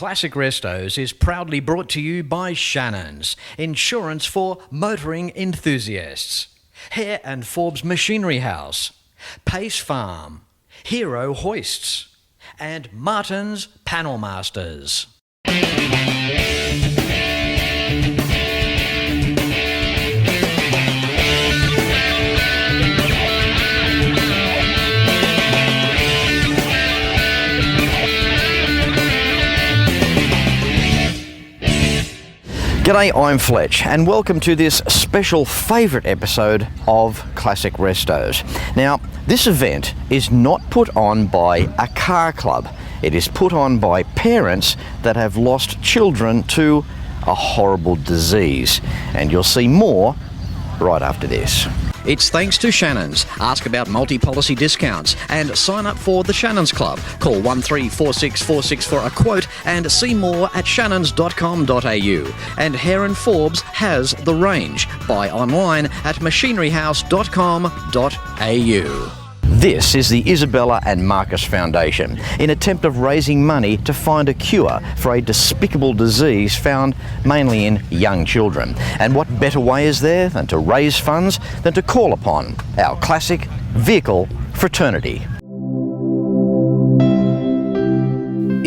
Classic Restos is proudly brought to you by Shannons, insurance for motoring enthusiasts. Hare and Forbes Machinery House, Pace Farm, Hero Hoists, and Martin's Panel Masters. G'day, I'm Fletch, and welcome to this special favourite episode of Classic Restos. Now, this event is not put on by a car club. It is put on by parents that have lost children to a horrible disease. And you'll see more right after this. It's thanks to Shannons. Ask about multi-policy discounts and sign up for the Shannons Club. Call 134646 for a quote and see more at shannons.com.au. And Hare and Forbes has the range. Buy online at machineryhouse.com.au. This is the Isabella and Markus Foundation, in attempt of raising money to find a cure for a despicable disease found mainly in young children. And what better way is there than to raise funds than to call upon our classic vehicle fraternity?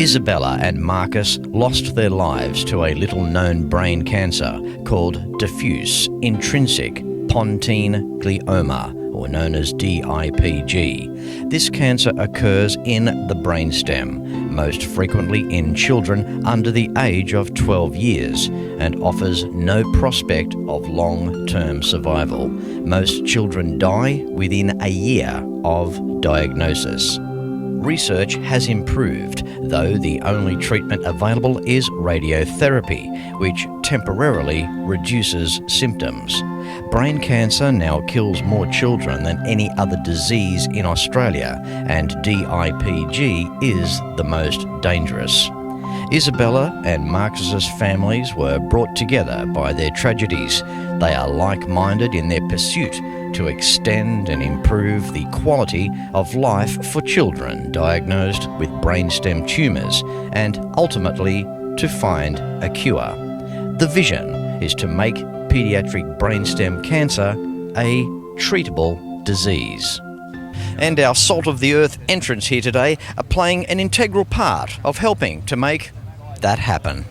Isabella and Markus lost their lives to a little-known brain cancer called diffuse intrinsic pontine glioma, or known as DIPG. This cancer occurs in the brainstem, most frequently in children under the age of 12 years, and offers no prospect of long-term survival. Most children die within a year of diagnosis. Research has improved, though the only treatment available is radiotherapy, which temporarily reduces symptoms. Brain cancer now kills more children than any other disease in Australia, and DIPG is the most dangerous. Isabella and Markus's families were brought together by their tragedies. They are like-minded in their pursuit to extend and improve the quality of life for children diagnosed with brainstem tumours and ultimately to find a cure. The vision is to make paediatric brainstem cancer a treatable disease. And our Salt of the Earth entrants here today are playing an integral part of helping to make that happen.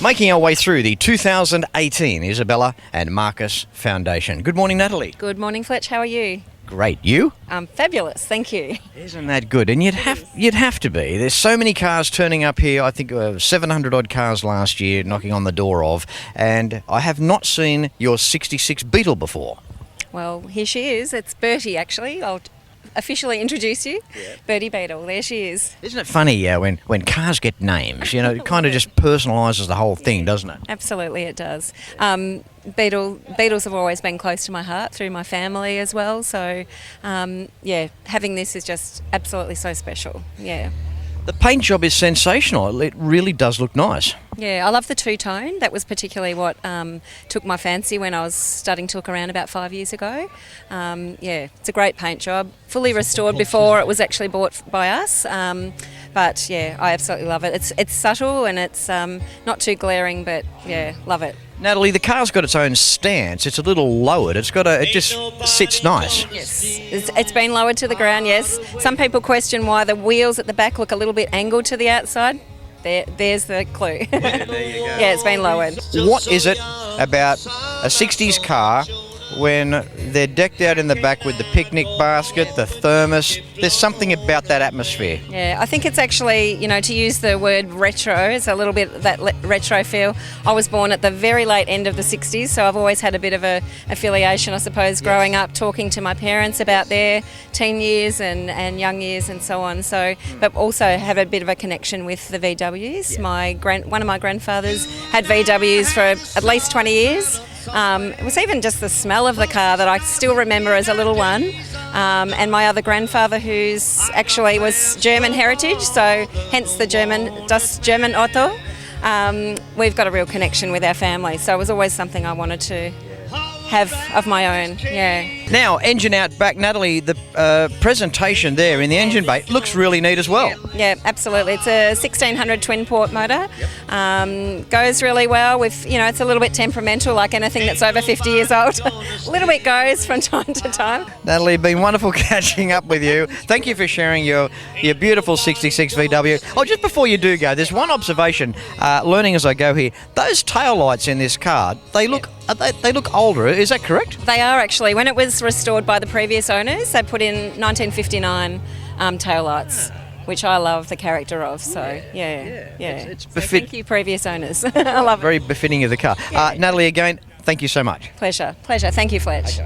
Making our way through the 2018 Isabella and Markus Foundation. Good morning, Natalie. Good morning, Fletch. How are you? Great. You? Fabulous. Thank you. Isn't that good? And you'd have to be. There's so many cars turning up here. I think 700 odd cars last year knocking on the door of, and I have not seen your 66 Beetle before. Well, here she is. It's Bertie, actually. I'll officially introduce you. Yeah. Bertie Beetle. There she is. Isn't it funny when cars get names? You know, it kind of just personalises the whole thing, doesn't it? Absolutely, it does. Beetles have always been close to my heart through my family as well. So, having this is just absolutely so special. Yeah. The paint job is sensational. It really does look nice. Yeah, I love the two-tone. That was particularly what took my fancy when I was starting to look around about 5 years ago. It's a great paint job. Fully restored before it was actually bought by us. But yeah, I absolutely love it. It's subtle and it's not too glaring, but yeah, love it. Natalie, the car's got its own stance. It's a little lowered. It just sits nice. Yes, it's been lowered to the ground, yes. Some people question why the wheels at the back look a little bit angled to the outside. There's the clue. There you go. Yeah, it's been lowered. What is it about a 60s car when they're decked out in the back with the picnic basket, the thermos? There's something about that atmosphere. Yeah, I think it's actually, to use the word retro, it's a little bit that retro feel. I was born at the very late end of the 60s, so I've always had a bit of a affiliation, I suppose, growing up, talking to my parents about their teen years and young years and so on. So, but also have a bit of a connection with the VWs. Yeah. One of my grandfathers had VWs for at least 20 years. It was even just the smell of the car that I still remember as a little one. And my other grandfather, who's actually was German heritage, so hence the German Auto. we've got a real connection with our family. So it was always something I wanted to have of my own. Yeah. Now, engine out back, Natalie, the presentation there in the engine bay looks really neat as well. Yeah, absolutely. It's a 1600 twin port motor. Goes really well. It's a little bit temperamental, like anything that's over 50 years old. A little bit goes from time to time. Natalie, been wonderful catching up with you. Thank you for sharing your beautiful 66 VW. Oh, just before you do go, there's one observation, learning as I go here. Those tail lights in this car, they look older. Is that correct? They are actually. When it was restored by the previous owners, they put in 1959 tail lights, which I love the character of. So yeah. It's Thank you, previous owners. I love it. Very befitting of the car. Natalie, again, thank you so much. Pleasure. Thank you, Fletch.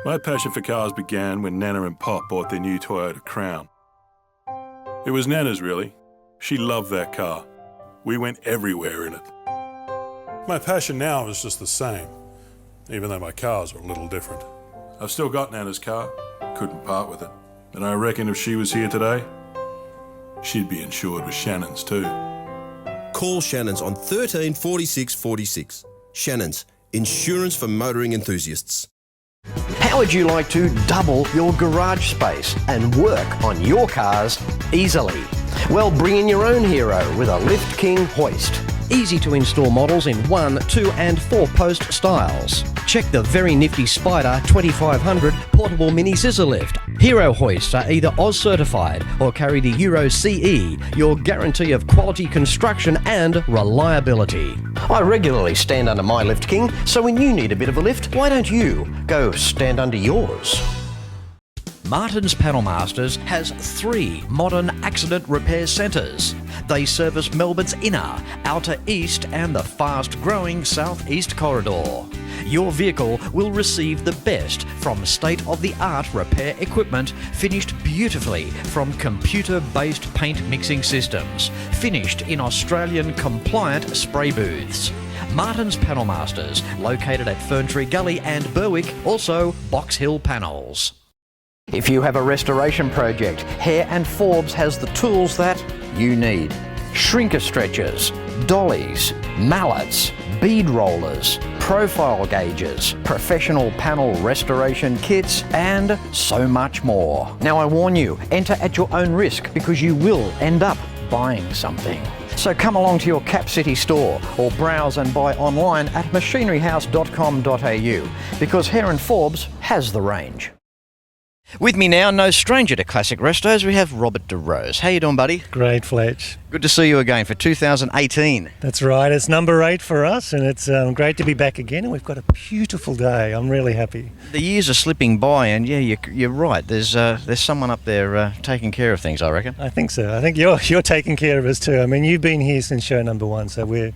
My passion for cars began when Nana and Pop bought their new Toyota Crown. It was Nana's, really. She loved that car. We went everywhere in it. My passion now is just the same, even though my cars are a little different. I've still got Nana's car, couldn't part with it. And I reckon if she was here today, she'd be insured with Shannons too. Call Shannons on 13 46 46. Shannons, insurance for motoring enthusiasts. How would you like to double your garage space and work on your cars easily? Well, bring in your own hero with a Lift King hoist. Easy to install models in 1, 2 and 4 post styles. Check the very nifty Spider 2500 portable mini scissor lift. Hero hoists are either Oz certified or carry the Euro CE, your guarantee of quality construction and reliability. I regularly stand under my Lift King, so when you need a bit of a lift, why don't you go stand under yours? Martin's Panel Masters has 3 modern accident repair centres. They service Melbourne's inner, outer east and the fast-growing southeast corridor. Your vehicle will receive the best from state-of-the-art repair equipment finished beautifully from computer-based paint mixing systems, finished in Australian compliant spray booths. Martin's Panel Masters, located at Ferntree Gully and Berwick, also Box Hill Panels. If you have a restoration project, Hare and Forbes has the tools that you need. Shrinker stretchers, dollies, mallets, bead rollers, profile gauges, professional panel restoration kits, and so much more. Now I warn you, enter at your own risk because you will end up buying something. So come along to your Cap City store or browse and buy online at machineryhouse.com.au because Hare and Forbes has the range. With me now, no stranger to classic restos, we have Robert DeRose. How you doing, buddy? Great, Fletch. Good to see you again for 2018. That's right. It's number 8 for us, and it's great to be back again. And we've got a beautiful day. I'm really happy. The years are slipping by, and yeah, you're right. There's someone up there taking care of things, I reckon. I think so. I think you're taking care of us too. I mean, you've been here since show number 1, so we're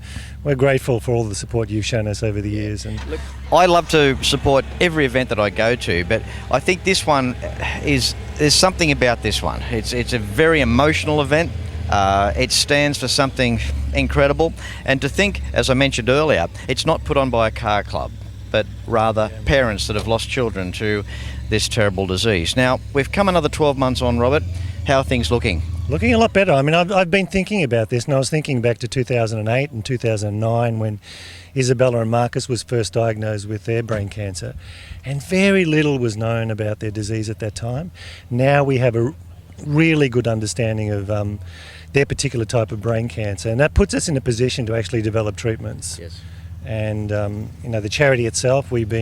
grateful for all the support you've shown us over the years. And look, I love to support every event that I go to, but I think this one there's something about this one. It's a very emotional event. It stands for something incredible, and to think, as I mentioned earlier, it's not put on by a car club, but rather parents that have lost children to this terrible disease. Now, we've come another 12 months on, Robert. How are things looking? Looking a lot better. I mean, I've been thinking about this, and I was thinking back to 2008 and 2009 when Isabella and Markus was first diagnosed with their brain cancer, and very little was known about their disease at that time. Now we have a really good understanding of their particular type of brain cancer, and that puts us in a position to actually develop treatments. Yes. And the charity itself, we've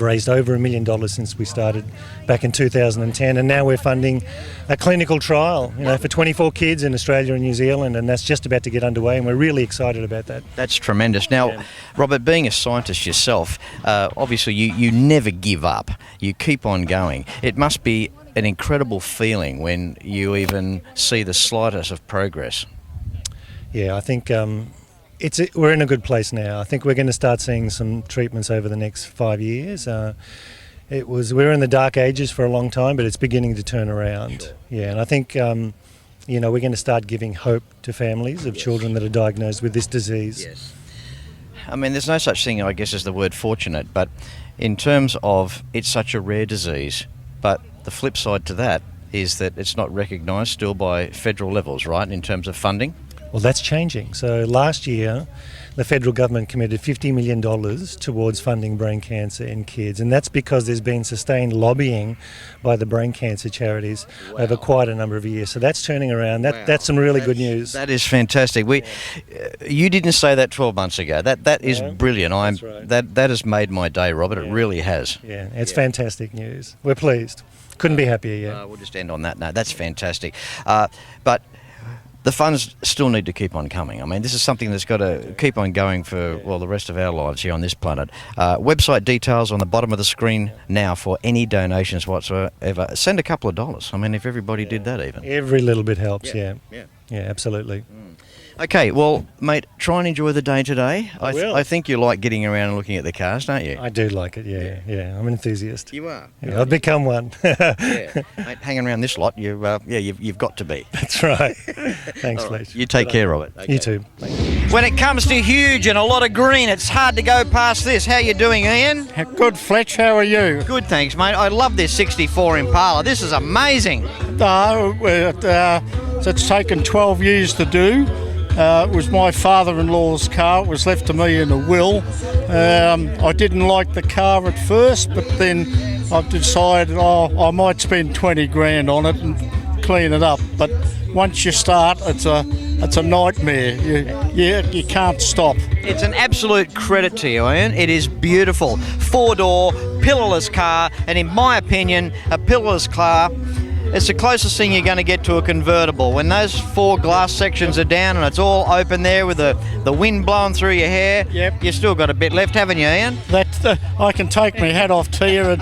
raised over $1 million since we started back in 2010, and now we're funding a clinical trial, for 24 kids in Australia and New Zealand, and that's just about to get underway, and we're really excited about that. That's tremendous. Now, Robert, being a scientist yourself, obviously you never give up. You keep on going. It must be an incredible feeling when you even see the slightest of progress. Yeah, I think we're in a good place now. I think we're going to start seeing some treatments over the next 5 years. We're in the dark ages for a long time, but it's beginning to turn around. Sure. Yeah, and I think we're going to start giving hope to families of children that are diagnosed with this disease. Yes. I mean, there's no such thing, I guess, as the word fortunate, but in terms of it's such a rare disease, but the flip side to that, is that it's not recognised still by federal levels, right, in terms of funding? Well, that's changing. So last year, the federal government committed $50 million towards funding brain cancer in kids, and that's because there's been sustained lobbying by the brain cancer charities over quite a number of years. So that's turning around. That's some really good news. That is fantastic. You didn't say that 12 months ago. That is brilliant. That's right. That has made my day, Robert. It really has. Yeah, it's fantastic news. We're pleased. Couldn't be happier yet. We'll just end on that note. That's fantastic. But the funds still need to keep on coming. I mean, this is something that's got to keep on going for, well, the rest of our lives here on this planet. Website details on the bottom of the screen now for any donations whatsoever. Send a couple of dollars. I mean, if everybody did that even. Every little bit helps, yeah. Yeah, absolutely. Okay, well, mate, try and enjoy the day today. I will. I think you like getting around and looking at the cars, don't you? I do like it, yeah. I'm an enthusiast. You are? Yeah, I've become one. Yeah. Mate, hanging around this lot, you've got to be. That's right. Thanks, Fletch. You take care of it. Okay. You too. When it comes to huge and a lot of green, it's hard to go past this. How you doing, Ian? Good, Fletch. How are you? Good, thanks, mate. I love this 64 Impala. This is amazing. It's taken 12 years to do. It was my father-in-law's car. It was left to me in a will. I didn't like the car at first, but then I've decided, I might spend 20 grand on it and clean it up. But once you start, it's a nightmare. You can't stop. It's an absolute credit to you, Ian. It is beautiful. 4-door, pillarless car, and in my opinion, a pillarless car, it's the closest thing you're going to get to a convertible. When those 4 glass sections are down and it's all open there with the wind blowing through your hair, Yep. You've still got a bit left, haven't you, Ian? I can take my hat off to you. And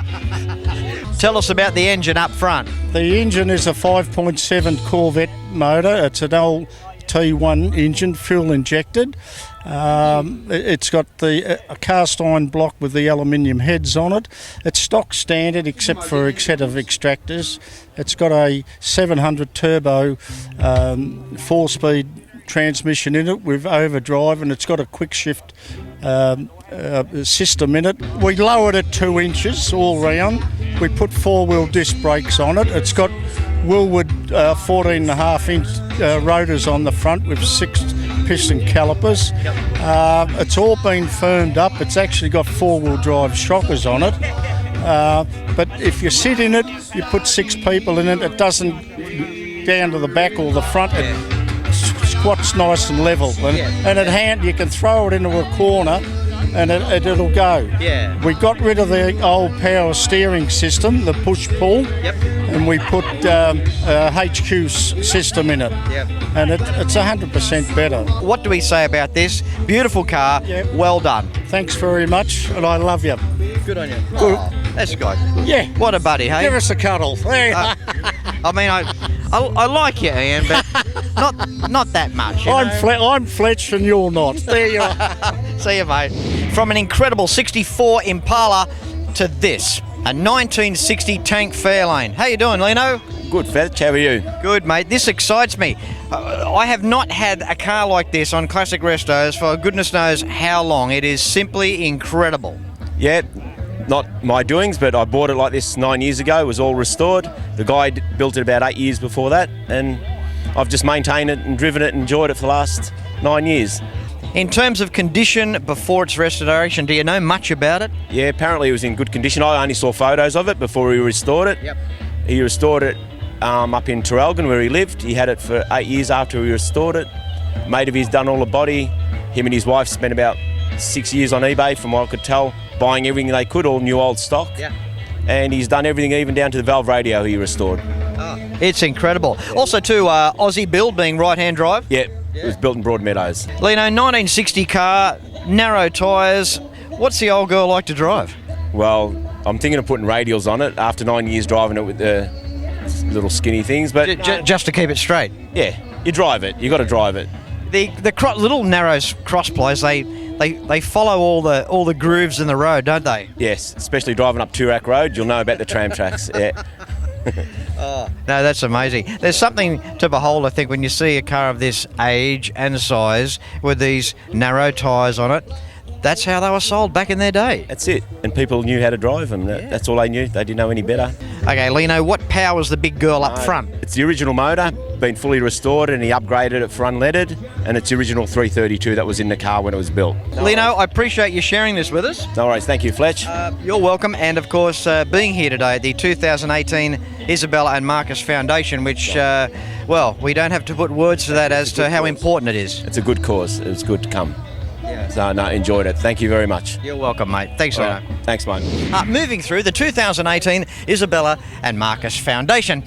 Tell us about the engine up front. the engine is a 5.7 Corvette motor. It's an old T1 engine, fuel injected. It's got a cast iron block with the aluminium heads on it. It's stock standard except for a set of extractors. It's got a 700 turbo 4-speed transmission in it with overdrive, and it's got a quick shift system in it. We lowered it 2 inches all round. We put 4-wheel disc brakes on it. It's got Wilwood 14.5-inch rotors on the front with 6 piston calipers. It's all been firmed up. It's actually got 4-wheel drive shockers on it. But if you sit in it, you put 6 people in it, it doesn't down to the back or the front. It squats nice and level. And you can throw it into a corner and it'll go. Yeah. We got rid of the old power steering system, the push-pull, and we put a HQ system in it. And it's 100% better. What do we say about this? Beautiful car. Well done. Thanks very much, and I love you. Good on you. Oh, that's good. Yeah. What a buddy, hey? Give us a cuddle. There you are. I mean, I like you, Ian, but not that much. I'm Fletch and you're not. There you are. See you, mate. From an incredible 64 Impala to this, a 1960 Tank Fairlane. How you doing, Lino? Good, Fletch. How are you? Good, mate. This excites me. I have not had a car like this on Classic Restos for goodness knows how long. It is simply incredible. Yeah, not my doings, but I bought it like this 9 years ago. It was all restored. The guy built it about 8 years before that, and I've just maintained it and driven it and enjoyed it for the last 9 years. In terms of condition before its restoration, do you know much about it? Yeah, apparently it was in good condition. I only saw photos of it before he restored it. He restored it up in Traralgon where he lived. He had it for 8 years after he restored it. A mate of his done all the body. Him and his wife spent about 6 years on eBay, from what I could tell, buying everything they could, all new old stock. And he's done everything, even down to the valve radio he restored. It's incredible. Also too, Aussie build, being right-hand drive. Yeah, it was built in Broadmeadows. Lino, 1960 car, narrow tyres. What's the old girl like to drive? Well, I'm thinking of putting radials on it after 9 years driving it with the little skinny things, but Just to keep it straight. yeah, you drive it. You got to drive it. The little narrow cross plows, they follow all the grooves in the road, don't they? Yes, especially driving up Toorak Road, you'll know about the tram tracks. Yeah. No, that's amazing. There's something to behold, I think, when you see a car of this age and size with these narrow tyres on it. That's how they were sold back in their day. That's it. And people knew how to drive them. That's all they knew. They didn't know any better. Okay, Lino, what powers the big girl up front? It's the original motor, been fully restored, and he upgraded it for unleaded, and it's the original 332 that was in the car when it was built. Lino, I appreciate you sharing this with us. No worries. Thank you, Fletch. You're welcome, and of course, being here today at the 2018 Isabella and Markus Foundation, which, well, we don't have to put words to that as to how important it is. It's a good cause. It's good to come. So, no, enjoyed it. Thank you very much. You're welcome, mate. Thanks, Lino. Thanks, mate. Moving through the 2018 Isabella and Markus Foundation.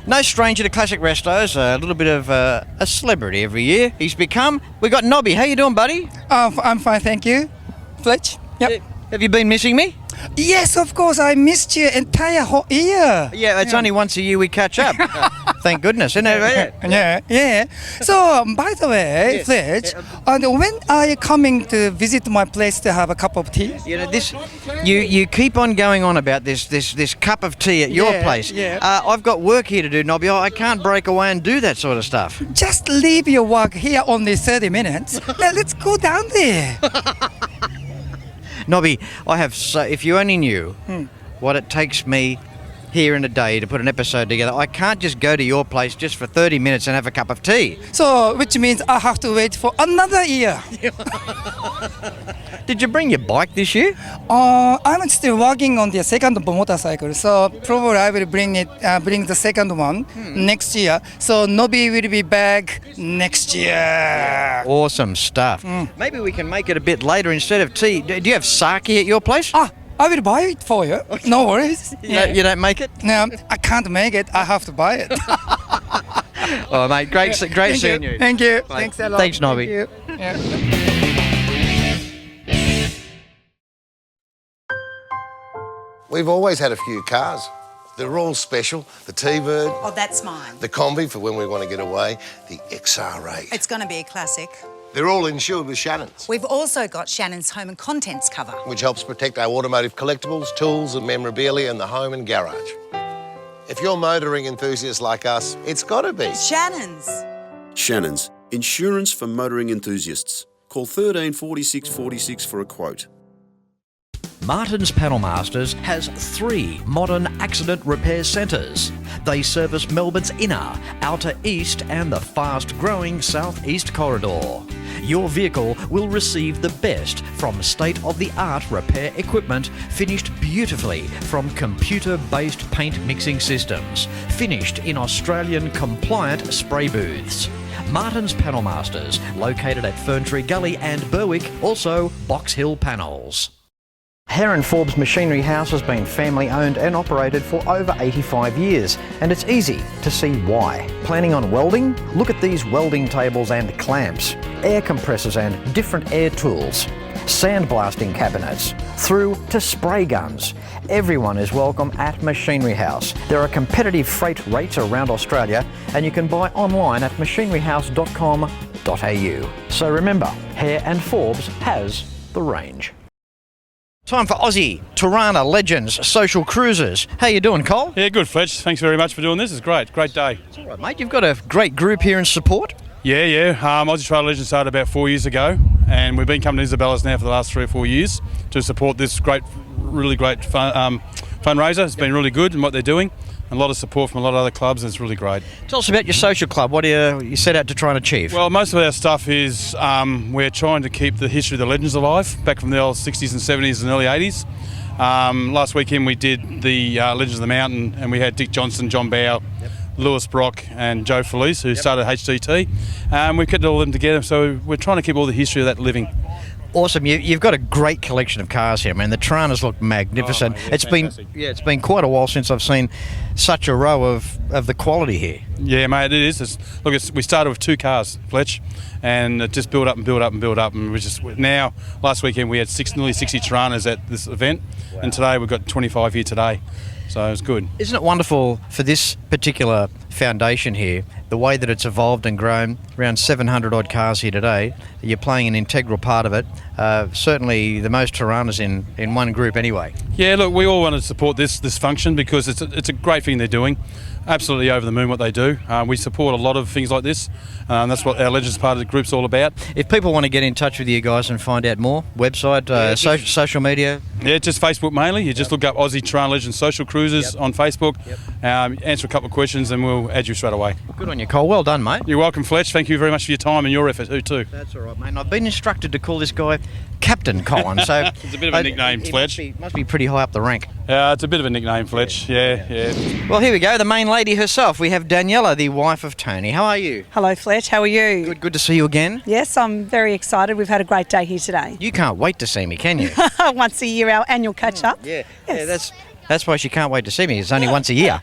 No stranger to classic Restos, a little bit of a celebrity every year he's become. We got Nobby. How you doing, buddy? I'm fine, thank you. Fletch? Yep. Have you been missing me? Yes, of course. I missed you entire whole year. Yeah, it's only once a year we catch up. Thank goodness, isn't it? Yeah. So, by the way, Fletch, when are you coming to visit my place to have a cup of tea? You know, you keep on going on about this cup of tea at your place. Yeah. I've got work here to do, Nobby. I can't break away and do that sort of stuff. Just leave your work here only 30 minutes. Now let's go down there. Nobby, if you only knew what it takes me here in a day to put an episode together, I can't just go to your place just for 30 minutes and have a cup of tea. So, which means I have to wait for another year. Did you bring your bike this year? I'm still working on the second motorcycle, so probably I will bring the second one next year. So Nobby will be back next year. Awesome stuff. Maybe we can make it a bit later instead of tea. Do you have sake at your place? I will buy it for you. No worries. You don't make it? No, I can't make it. I have to buy it. Oh, mate, great seeing you. Thank you. Bye. Thanks a lot. Thanks, Nobby. Thank you. Yeah. We've always had a few cars. They're all special. The T-Bird. Oh, that's mine. The Combi for when we want to get away. The XR8. It's going to be a classic. They're all insured with Shannons, We've also got Shannon's home and contents cover. which helps protect our automotive collectibles, tools and memorabilia in the home and garage. If you're motoring enthusiasts like us, it's got to be Shannon's. Shannons, insurance for motoring enthusiasts. Call 13 46 46 for a quote. Martin's Panel Masters has 3 modern accident repair centres. They service Melbourne's inner, outer east and the fast-growing southeast corridor. Your vehicle will receive the best from state-of-the-art repair equipment finished beautifully from computer-based paint mixing systems, finished in Australian compliant spray booths. Martin's Panel Masters, located at Ferntree Gully and Berwick, also Box Hill Panels. Hare & Forbes Machinery House has been family owned and operated for over 85 years, and it's easy to see why. Planning on welding? Look at these welding tables and clamps, air compressors and different air tools, sandblasting cabinets, through to spray guns. Everyone is welcome at Machinery House. There are competitive freight rates around Australia, and you can buy online at machineryhouse.com.au. So remember, Hare & Forbes has the range. Time for Aussie Tirana Legends Social Cruises. How you doing, Cole? Yeah, good, Fletch. Thanks very much for doing this. It's great. Great day. It's all right, mate. You've got a great group here in support. Yeah. Aussie Trail Legends started about 4 years ago, and we've been coming to Isabella's now for the last 3 or 4 years to support this really great fundraiser. It's been really good in what they're doing. A lot of support from a lot of other clubs, and it's really great. Tell us about your social club. What do you set out to try and achieve? Well, most of our stuff is we're trying to keep the history of the legends alive, back from the old 60s and 70s and early 80s. Last weekend we did the Legends of the Mountain, and we had Dick Johnson, John Bow, Lewis Brock and Joe Felice, who started HDT. We kept all of them together, so we're trying to keep all the history of that living. Awesome. You've got a great collection of cars here. I mean, the Tiranas look magnificent. Oh, mate, It's been quite a while since I've seen such a row of the quality here. Yeah, mate, it is. We started with 2 cars, Fletch, and it just built up and built up and built up. And now, last weekend we had nearly 60 Tiranas at this event, and today we've got 25 here today. So it's good. Isn't it wonderful for this particular foundation here, the way that it's evolved and grown, around 700 odd cars here today, you're playing an integral part of it. Certainly the most Tiranas in one group anyway. Yeah, look, we all want to support this function because it's a great thing they're doing. Absolutely over the moon what they do. We support a lot of things like this, and that's what our Legends part of the group's all about. If people want to get in touch with you guys and find out more, website, social media? Yeah, just Facebook mainly. You just look up Aussie Tirana Legends Social Cruises on Facebook, answer a couple of questions and we'll add you straight away. Good on you, Cole. Well done, mate. You're welcome, Fletch. Thank you very much for your time and your effort too. That's all right, mate. And I've been instructed to call this guy Captain Colin, so... It's a bit of a nickname, Fletch. Must be pretty high up the rank. It's a bit of a nickname, Fletch. Yeah. Well, here we go, the main lady herself. We have Daniela, the wife of Tony. How are you? Hello, Fletch. How are you? Good to see you again. Yes, I'm very excited. We've had a great day here today. You can't wait to see me, can you? Once a year, our annual catch-up. Yeah, Yes. that's why she can't wait to see me. It's only once a year.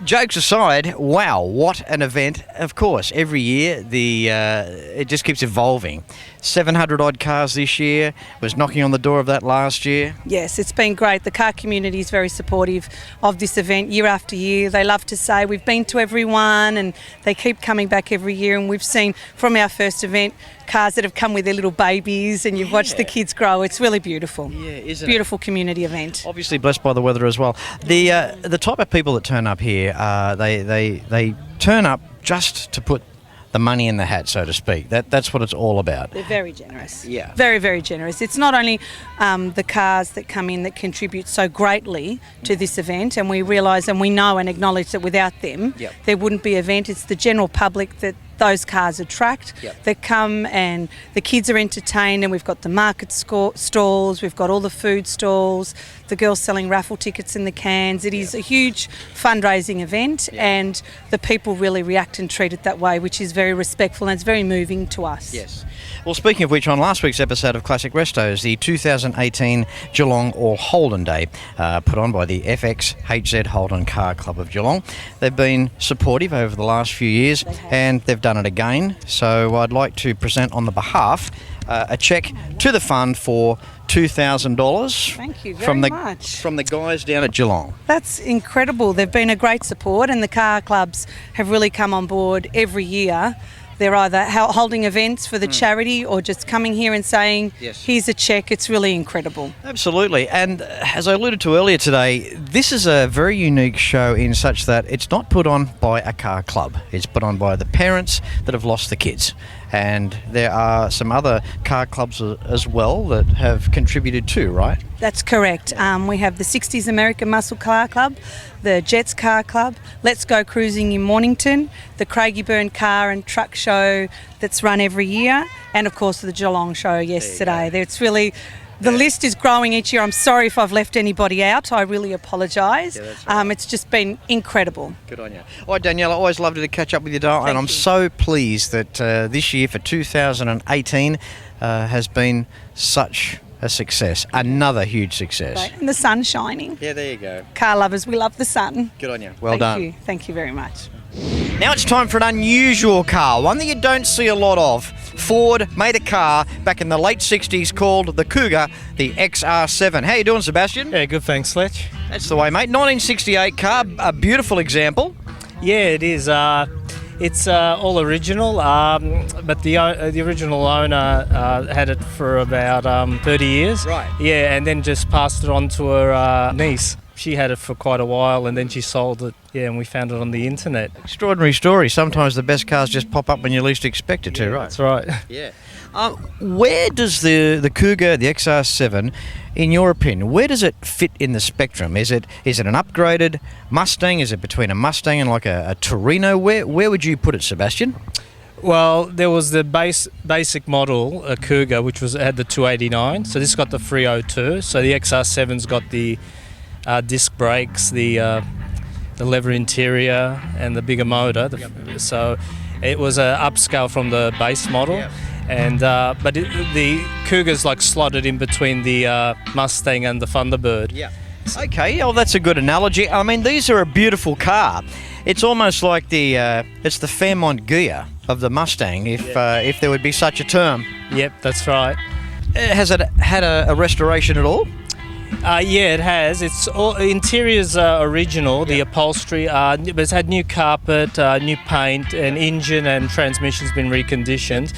Jokes aside, wow, what an event. Of course, every year it just keeps evolving. 700 odd cars this year, was knocking on the door of that last year. Yes, it's been great. The car community is very supportive of this event year after year. They love to say we've been to everyone and they keep coming back every year, and we've seen from our first event cars that have come with their little babies and you've watched the kids grow. It's really beautiful. Yeah, isn't it? Beautiful community event. Obviously blessed by the weather as well. The type of people that turn up here, they turn up just to put the money in the hat, so to speak. That's what it's all about. They're very generous. Yeah. Very, very generous. It's not only the cars that come in that contribute so greatly to this event, and we realise and we know and acknowledge that without them, there wouldn't be an event. It's the general public that those cars attract. They come and the kids are entertained, and we've got the market stalls, we've got all the food stalls, the girls selling raffle tickets in the cans. It is a huge fundraising event, and the people really react and treat it that way, which is very respectful and it's very moving to us. Yes. Well, speaking of which, on last week's episode of Classic Restos, the 2018 Geelong All Holden Day, put on by the FXHZ Holden Car Club of Geelong. They've been supportive over the last few years, and they've done it again. So I'd like to present on the behalf a cheque to the fund for $2,000. Thank you very much. From the guys down at Geelong. That's incredible. They've been a great support, and the car clubs have really come on board every year. They're either holding events for the charity or just coming here and saying, here's a cheque. It's really incredible. Absolutely. And as I alluded to earlier today, this is a very unique show in such that it's not put on by a car club. It's put on by the parents that have lost the kids. And there are some other car clubs as well that have contributed too, right? That's correct. We have the 60s American Muscle Car Club, the Jets Car Club, Let's Go Cruising in Mornington, the Craigieburn Car and Truck Show that's run every year, and of course the Geelong Show yesterday. It's really... The list is growing each year. I'm sorry if I've left anybody out. I really apologise. It's just been incredible. Good on you. All right, Daniela, always lovely to catch up with you, darling. And I'm so pleased that this year for 2018 has been such a success. Another huge success. Right. And the sun's shining. Yeah, there you go. Car lovers, we love the sun. Good on you. Well done. Thank you very much. Now it's time for an unusual car, one that you don't see a lot of. Ford made a car back in the late 60s called the Cougar, the XR7. How you doing, Sebastian? Yeah, good, thanks, Fletch. That's the way, mate. 1968 car, a beautiful example. Yeah, it is. It's all original, but the original owner had it for about 30 years. Right. Yeah, and then just passed it on to her niece. She had it for quite a while, and then she sold it. Yeah, and we found it on the internet. Extraordinary story. Sometimes the best cars just pop up when you least expect it to, right? That's right. Yeah. Where does the Cougar, the XR7, in your opinion, where does it fit in the spectrum? Is it an upgraded Mustang? Is it between a Mustang and like a Torino? Where would you put it, Sebastian? Well, there was the basic model, a Cougar, which had the 289. So this got the 302. So the XR7's got the disc brakes, the leather interior, and the bigger motor. So it was an upscale from the base model. Yep. And but the Cougar's like slotted in between the Mustang and the Thunderbird. Yeah. Okay, well that's a good analogy. I mean, these are a beautiful car. It's almost like it's the Fairmont gear of the Mustang, if there would be such a term. Yep, that's right. Has it had a restoration at all? Yeah, it has. It's all interiors are original. The upholstery, but it's had new carpet, new paint, and engine and transmission's been reconditioned.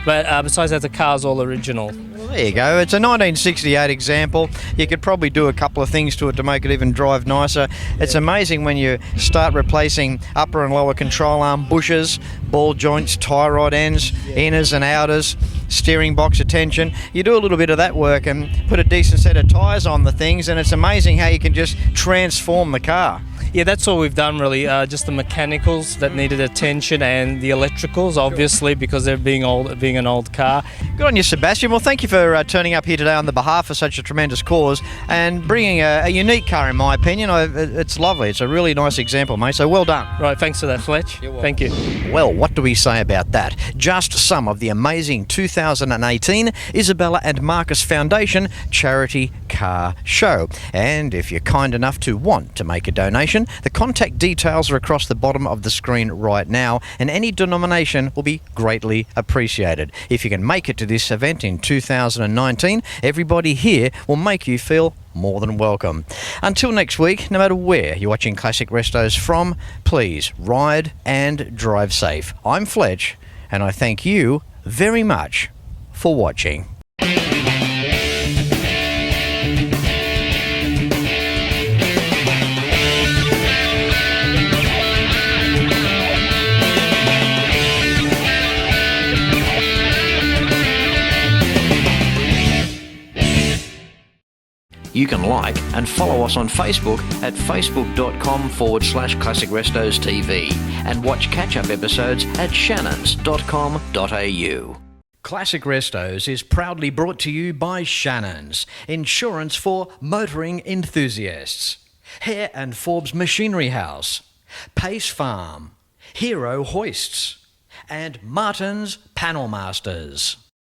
But besides that, the car's all original. Well, there you go. It's a 1968 example. You could probably do a couple of things to it to make it even drive nicer. It's amazing when you start replacing upper and lower control arm bushes, ball joints, tie rod ends, inners and outers, steering box attention. You do a little bit of that work and put a decent set of tyres on the things, and it's amazing how you can just transform the car. Yeah, that's all we've done really. Just the mechanicals that needed attention and the electricals, obviously, because they're being an old car. Good on you, Sebastian. Well, thank you for turning up here today on the behalf of such a tremendous cause and bringing a unique car, in my opinion. It's lovely. It's a really nice example, mate, so well done. Right, thanks for that, Fletch. Thank you. Well, what do we say about that? Just some of the amazing 2018 Isabella and Markus Foundation charity car show. And if you're kind enough to want to make a donation, the contact details are across the bottom of the screen right now, and any denomination will be greatly appreciated. If you can make it to this event in 2019, everybody here will make you feel more than welcome. Until next week, no matter where you're watching Classic Restos from, please ride and drive safe. I'm Fletch, and I thank you very much for watching. You can like and follow us on Facebook at facebook.com/ClassicRestosTV and watch catch-up episodes at shannons.com.au. Classic Restos is proudly brought to you by Shannons, insurance for motoring enthusiasts. Hare and Forbes Machinery House, Pace Farm, Hero Hoists, and Martin's Panel Masters.